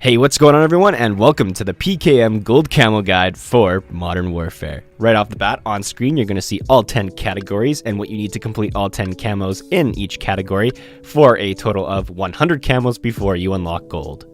Hey, what's going on everyone, and welcome to the PKM Gold Camo Guide for Modern Warfare. Right off the bat, on screen, you're going to see all 10 categories and what you need to complete all 10 camos in each category for a total of 100 camos before you unlock gold.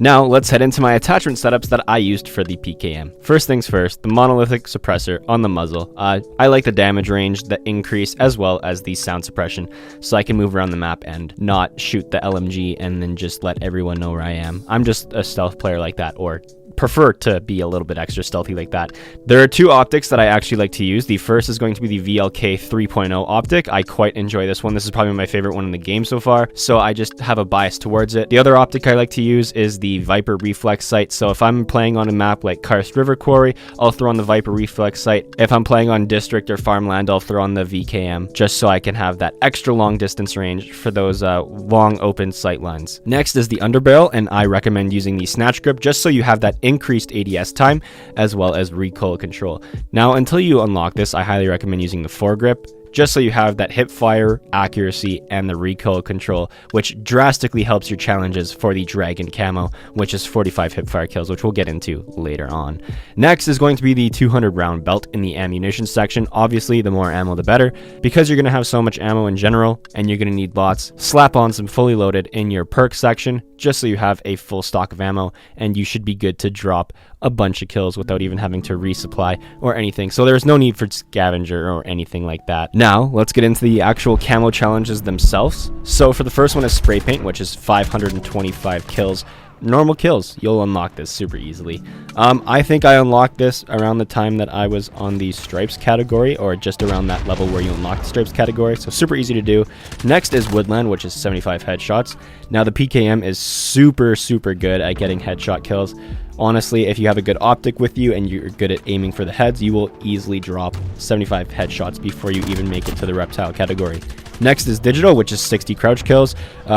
Now, let's head into my attachment setups that I used for the PKM. First things first, the monolithic suppressor on the muzzle. I like the damage range, the increase, as well as the sound suppression, so I can move around the map and not shoot the LMG and then just let everyone know where I am. I'm just a stealth player like that, or prefer to be a little bit extra stealthy like that. There are two optics that I actually like to use. The first is going to be the VLK 3.0 optic. I quite enjoy this one. This is probably my favorite one in the game so far, so I just have a bias towards it. The other optic I like to use is the Viper reflex sight. So if I'm playing on a map like Karst River Quarry, I'll throw on the Viper reflex sight. If I'm playing on District or Farmland, I'll throw on the VKM, just so I can have that extra long distance range for those long open sight lines. Next is the underbarrel, and I recommend using the snatch grip just so you have that increased ADS time as well as recoil control. Now, until you unlock this, I highly recommend using the foregrip, just so you have that hip fire, accuracy, and the recoil control, which drastically helps your challenges for the Dragon Camo, which is 45 hip fire kills, which we'll get into later on. Next is going to be the 200 round belt in the ammunition section. Obviously, the more ammo, the better, because you're going to have so much ammo in general, and you're going to need lots. Slap on some fully loaded in your perk section, just so you have a full stock of ammo, and you should be good to drop a bunch of kills without even having to resupply or anything. So there's no need for scavenger or anything like that. Now, let's get into the actual camo challenges themselves. So for the first one is spray paint, which is 525 kills. Normal kills, you'll unlock this super easily. I think I unlocked this around the time that I was on the stripes category, or just around that level where you unlock the stripes category, so super easy to do. Next is Woodland, which is 75 headshots. Now the PKM is super good at getting headshot kills. Honestly, if you have a good optic with you and you're good at aiming for the heads, you will easily drop 75 headshots before you even make it to the Reptile category. Next is digital, which is 60 crouch kills.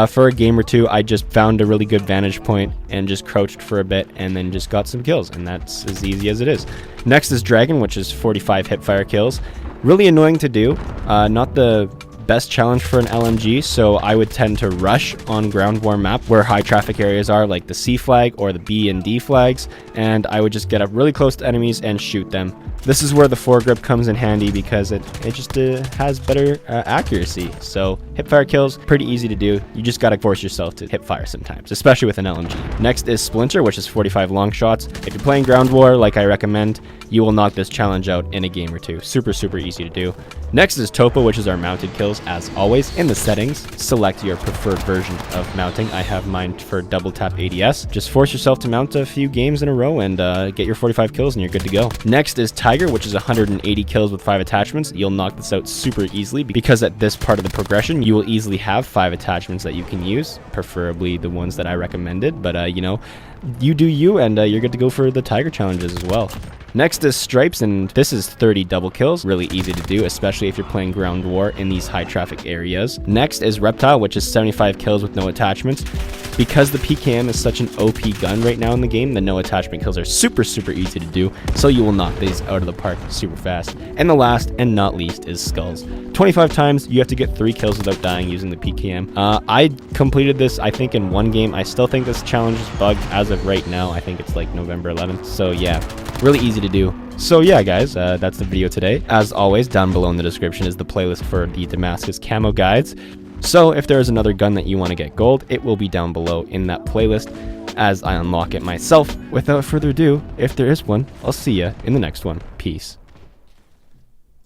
For a game or two, I just found a really good vantage point and just crouched for a bit and then just got some kills, and that's as easy as it is. Next is dragon, which is 45 hipfire kills. Really annoying to do, not the best challenge for an LMG, so I would tend to rush on ground war map where high traffic areas are, like the C flag or the B and D flags, and I would just get up really close to enemies and shoot them. This is where the foregrip comes in handy because it just has better accuracy. So hipfire kills, pretty easy to do. You just gotta force yourself to hipfire sometimes, especially with an LMG. Next is Splinter, which is 45 long shots. If you're playing ground war, like I recommend, you will knock this challenge out in a game or two. Super easy to do. Next is Topo, which is our mounted kills. As always, in the settings, select your preferred version of mounting. I have mine for double tap ADS. Just force yourself to mount a few games in a row and get your 45 kills and you're good to go. Next is Tiger, which is 180 kills with 5 attachments. You'll knock this out super easily because at this part of the progression, you will easily have 5 attachments that you can use, preferably the ones that I recommended, but you know, you do you, and you're good to go for the Tiger challenges as well. Next is Stripes, and this is 30 double kills. Really easy to do, especially if you're playing ground war in these high traffic areas. Next is Reptile, which is 75 kills with no attachments. Because the PKM is such an OP gun right now in the game, the no attachment kills are super easy to do, so you will knock these out of the park super fast. And the last and not least is Skulls. 25 times, you have to get 3 kills without dying using the PKM. I completed this, I think, in one game. I still think this challenge is bugged as of right now. I think it's like November 11th, so yeah, really easy to do. So yeah, guys, that's the video today. As always, down below in the description is the playlist for the Damascus camo guides. So if there is another gun that you want to get gold, it will be down below in that playlist as I unlock it myself. Without further ado, if there is one, I'll see ya in the next one. Peace.